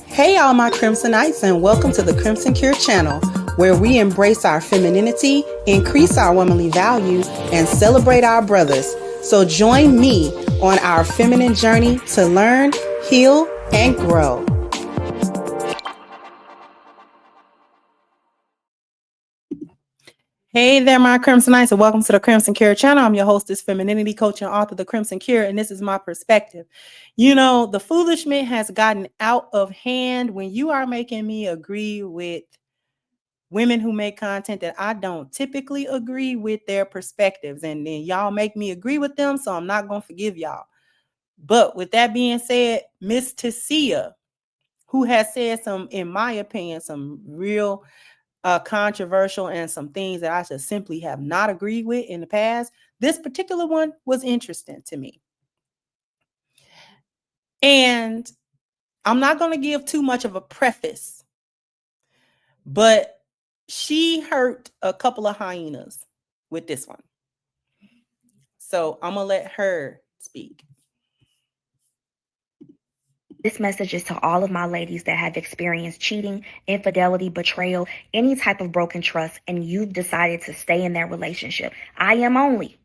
Hey, all my Crimsonites, and welcome to the Crimson Cure channel, where we embrace our femininity, increase our womanly values, and celebrate our brothers. So join me on our feminine journey to learn, heal, and grow. Hey there, my Crimsonites, and welcome to the Crimson Cure channel. I'm your hostess, femininity coach, and author of The Crimson Cure, and this is my perspective. You know, the foolishness has gotten out of hand when you are making me agree with women who make content that I don't typically agree with their perspectives, and then y'all make me agree with them, so I'm not going to forgive y'all. But with that being said, Miss Tessia, who has said some, in my opinion, some real controversial and some things that I just simply have not agreed with in the past. This particular one was interesting to me. And I'm not going to give too much of a preface, but she hurt a couple of hyenas with this one. So I'm going to let her speak. This message is to all of my ladies that have experienced cheating, infidelity, betrayal, any type of broken trust, and you've decided to stay in that relationship. I am only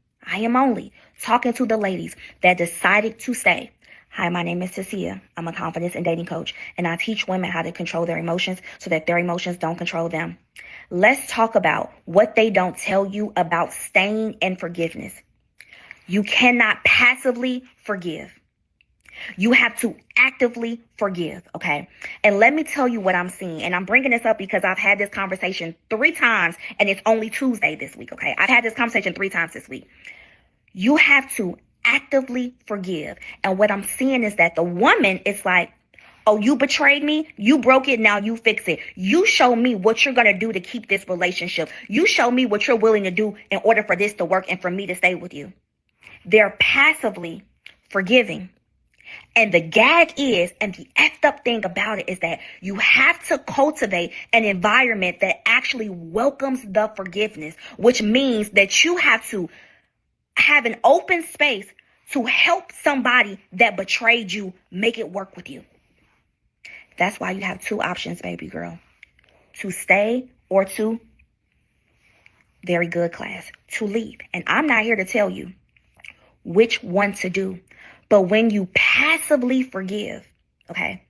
talking to the ladies that decided to stay. Hi, my name is Tessia. I'm a confidence and dating coach, and I teach women how to control their emotions so that their emotions don't control them. Let's talk about what they don't tell you about staying and forgiveness. You cannot passively forgive. You have to actively forgive, okay? And let me tell you what I'm seeing. And I'm bringing this up because I've had this conversation 3 times, and it's only Tuesday this week, okay? I've had this conversation 3 times this week. You have to actively forgive. And what I'm seeing is that the woman is like, oh, you betrayed me, you broke it, now you fix it. You show me what you're going to do to keep this relationship. You show me what you're willing to do in order for this to work and for me to stay with you. They're passively forgiving. And the gag is, and the effed up thing about it is that you have to cultivate an environment that actually welcomes the forgiveness, which means that you have to have an open space to help somebody that betrayed you make it work with you. That's why you have 2 options, baby girl. To stay or to, very good class, to leave. And I'm not here to tell you which one to do. But when you passively forgive, okay,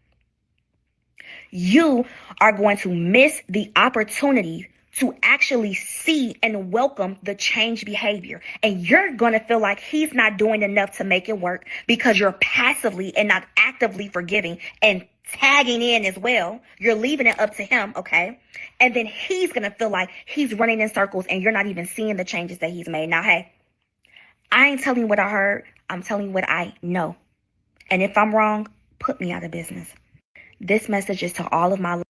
you are going to miss the opportunity to actually see and welcome the change behavior. And you're going to feel like he's not doing enough to make it work because you're passively and not actively forgiving and tagging in as well. You're leaving it up to him, okay? And then he's going to feel like he's running in circles and you're not even seeing the changes that he's made. Now, hey, I ain't telling you what I heard. I'm telling you what I know. And if I'm wrong, put me out of business. This message is to all of my...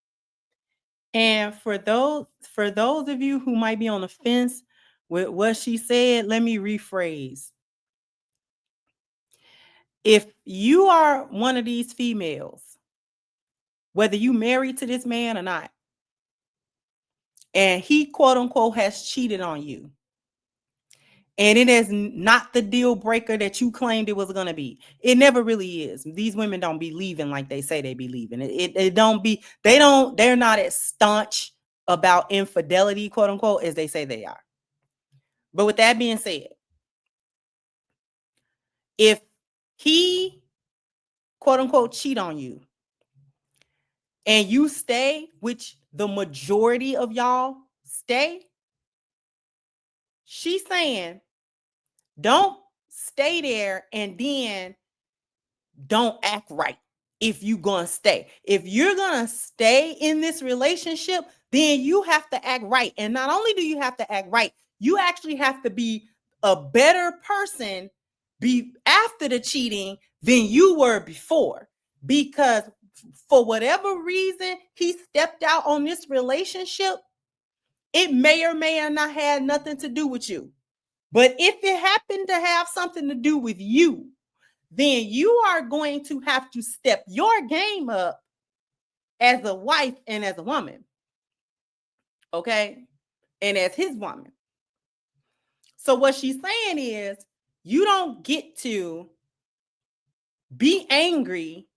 And for those of you who might be on the fence with what she said, let me rephrase. If you are one of these females, whether you married to this man or not, and he quote unquote has cheated on you, and it is not the deal breaker that you claimed it was going to be. It never really is. These women don't be leaving like they say they be leaving. They're not as staunch about infidelity, quote unquote, as they say they are. But with that being said, if he quote unquote cheat on you and you stay, which the majority of y'all stay, she's saying, don't stay there and then don't act right if you're going to stay. If you're going to stay in this relationship, then you have to act right. And not only do you have to act right, you actually have to be a better person after the cheating than you were before. Because for whatever reason he stepped out on this relationship, it may or may not have nothing to do with you. But if it happened to have something to do with you, then you are going to have to step your game up as a wife and as a woman. Okay? And as his woman. So what she's saying is, you don't get to be angry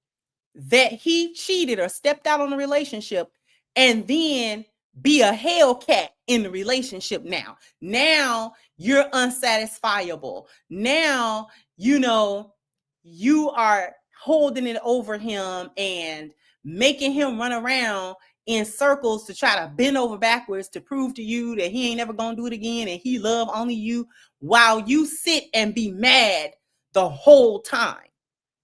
that he cheated or stepped out on the relationship and then be a Hellcat in the relationship now. Now you're unsatisfiable. Now, you are holding it over him and making him run around in circles to try to bend over backwards to prove to you that he ain't never gonna do it again and he love only you, while you sit and be mad the whole time.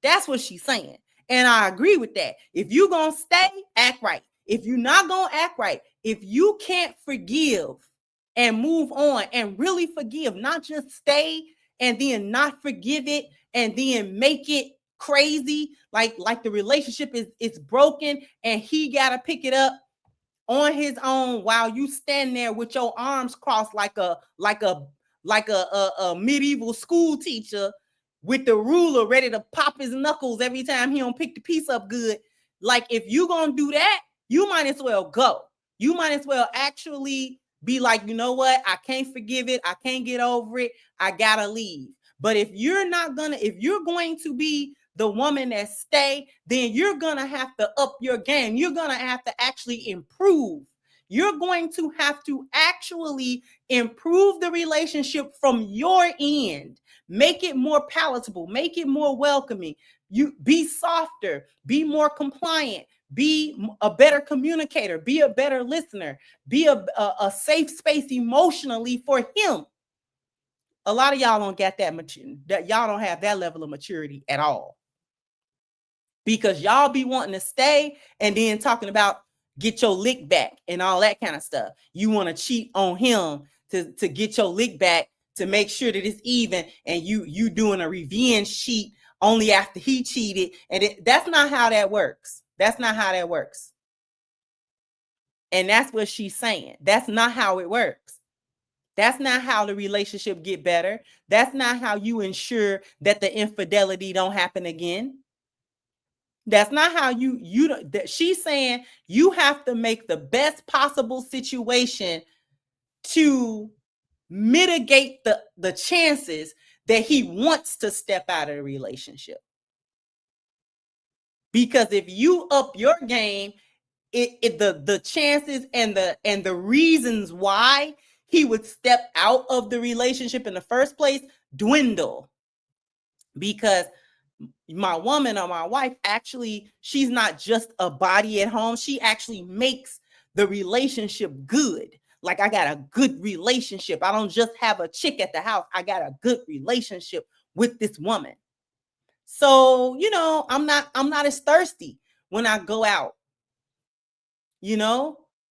That's what she's saying. And I agree with that. If you gonna stay, act right. If you're not gonna act right, if you can't forgive and move on and really forgive, not just stay and then not forgive it and then make it crazy, like the relationship is broken and he gotta pick it up on his own while you stand there with your arms crossed like a medieval school teacher with the ruler ready to pop his knuckles every time he don't pick the piece up good. Like, if you gonna do that, you might as well go. You might as well actually be like, you know what? I can't forgive it. I can't get over it. I gotta leave. But if you're going to be the woman that stay, then you're gonna have to up your game. You're gonna have to actually improve. You're going to have to actually improve the relationship from your end. Make it more palatable, make it more welcoming. You be softer, be more compliant, be a better communicator, be a better listener, be a safe space emotionally for him. A lot of y'all don't get that y'all don't have that level of maturity at all, because y'all be wanting to stay and then talking about get your lick back and all that kind of stuff. You want to cheat on him to get your lick back, to make sure that it's even, and you doing a revenge cheat only after he cheated. And that's not how that works. That's not how that works. And that's what she's saying. That's not how it works. That's not how the relationship get better. That's not how you ensure that the infidelity don't happen again. That's not how she's saying you have to make the best possible situation to mitigate the chances that he wants to step out of the relationship. Because if you up your game, the chances and the reasons why he would step out of the relationship in the first place dwindle. Because my woman or my wife, actually, she's not just a body at home. She actually makes the relationship good. Like, I got a good relationship. I don't just have a chick at the house. I got a good relationship with this woman. So, I'm not as thirsty when I go out.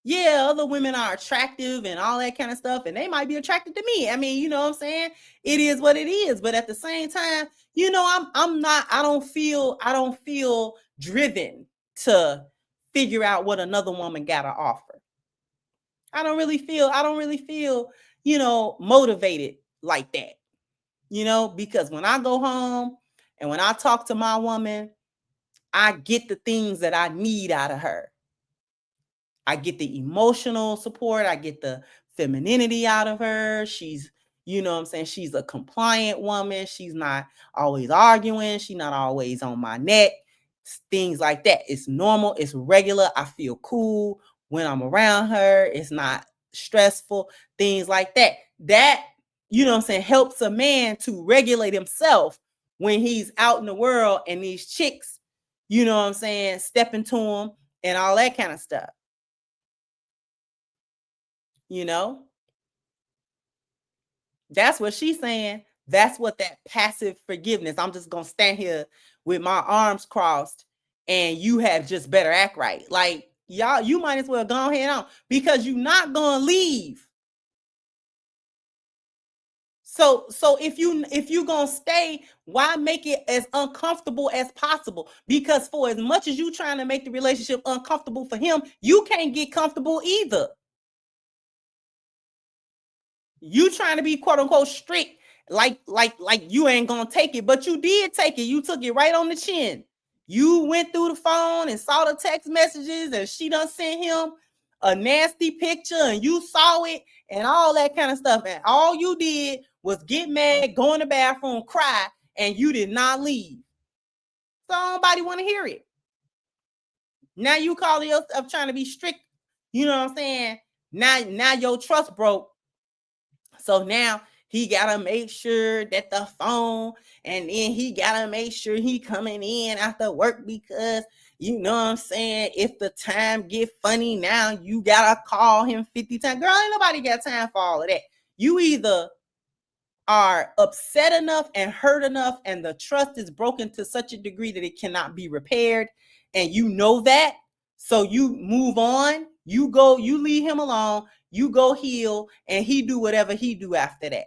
Yeah, other women are attractive and all that kind of stuff, and they might be attracted to me. I mean, you know what I'm saying? It is what it is. But at the same time, I don't feel driven to figure out what another woman got to offer. I don't really feel, motivated like that. Because when I go home and when I talk to my woman, I get the things that I need out of her. I get the emotional support. I get the femininity out of her. She's, what I'm saying? She's a compliant woman. She's not always arguing. She's not always on my neck. Things like that. It's normal. It's regular. I feel cool when I'm around her. It's not stressful. Things like that. That, what I'm saying, helps a man to regulate himself when he's out in the world and these chicks, what I'm saying, step into him and all that kind of stuff. That's what she's saying. That's what that passive forgiveness. I'm just gonna stand here with my arms crossed and you have just better act right. Like, y'all, you might as well go ahead on, because you're not gonna leave. So if you gonna stay, why make it as uncomfortable as possible? Because for as much as you trying to make the relationship uncomfortable for him, you can't get comfortable either. You trying to be quote unquote strict, like you ain't gonna take it, but you did take it. You took it right on the chin. You went through the phone and saw the text messages, and she done sent him a nasty picture, and you saw it and all that kind of stuff. And all you did was get mad, go in the bathroom, cry, and you did not leave. So nobody want to hear it. Now you calling yourself trying to be strict. You know what I'm saying? Now your trust broke. So now he gotta make sure that the phone, and then he gotta make sure he coming in after work, because you know what I'm saying, if the time get funny, now you gotta call him 50 times. Girl, ain't nobody got time for all of that. You either are upset enough and hurt enough, and the trust is broken to such a degree that it cannot be repaired, and you know that, so you move on, you go, you leave him alone, you go heal, and he do whatever he do after that.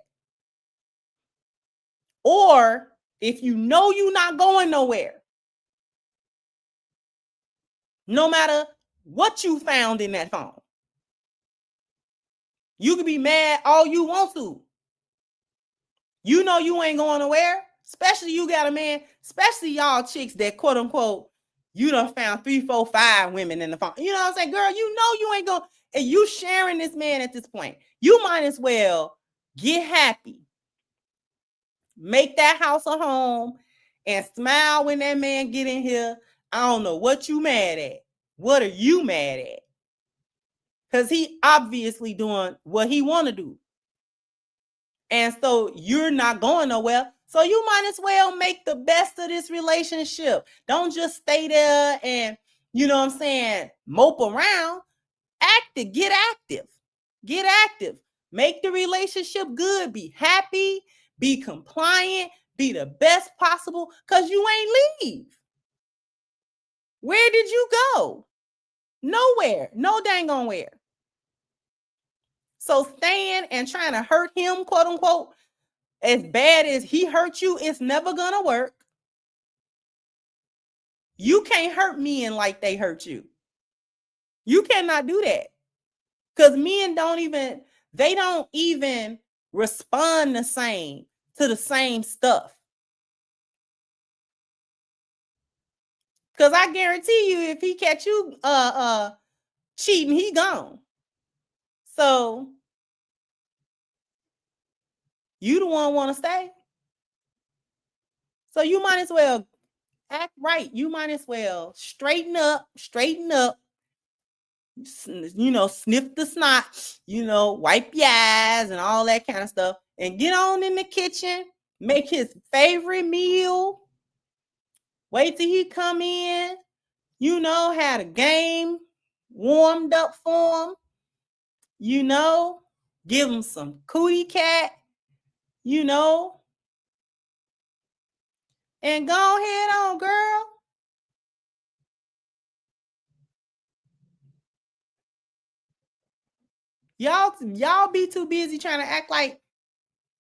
Or if you know you're not going nowhere, no matter what you found in that phone, you can be mad all you want to. You know you ain't going nowhere. Especially you got a man, especially y'all chicks that quote unquote, you done found 3, 4, 5 women in the phone. You know what I'm saying? Girl, you know you ain't going, and you sharing this man at this point. You might as well get happy. Make that house a home and smile when that man get in here. I don't know what you mad at. What are you mad at? Because he obviously doing what he want to do. And so you're not going nowhere. So you might as well make the best of this relationship. Don't just stay there and, you know what I'm saying, mope around. Active, get active. Get active. Make the relationship good. Be happy, be compliant, be the best possible, because you ain't leave. Where did you go? Nowhere. No dang on where. So staying and trying to hurt him, quote unquote, as bad as he hurt you, it's never gonna work. You can't hurt men like they hurt you. You cannot do that. Because men they don't even respond the same to the same stuff. Because I guarantee you, if he catch you cheating, he gone. So you the one want to stay. So you might as well act right. You might as well straighten up, you know, sniff the snot, you know, wipe your eyes and all that kind of stuff, and get on in the kitchen, make his favorite meal, wait till he come in, you know, had a game warmed up for him, you know, give him some cootie cat, you know, and go ahead on, girl. Y'all be too busy trying to act like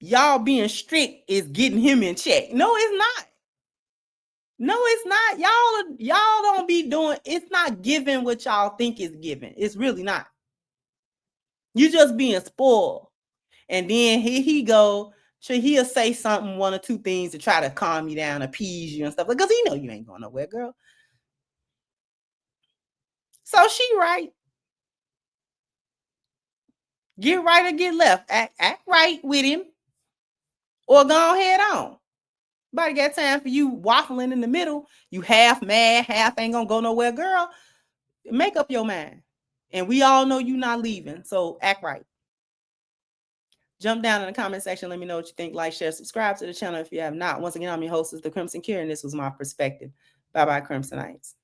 y'all being strict is getting him in check. No, it's not. No, it's not. Y'all don't be doing, it's not giving what y'all think is giving. It's really not. You just being spoiled. And then here he go. So he'll say something, one or two things to try to calm you down, appease you and stuff. Because he know you ain't going nowhere, girl. So she right. Get right or get left. Act right with him. Or go head on. Nobody got time for you waffling in the middle. You half mad, half ain't gonna go nowhere, girl. Make up your mind. And we all know you not leaving. So act right. Jump down in the comment section. Let me know what you think. Like, share, subscribe to the channel if you have not. Once again, I'm your hostess, The Crimson Cure, and this was my perspective. Bye-bye, Crimsonites.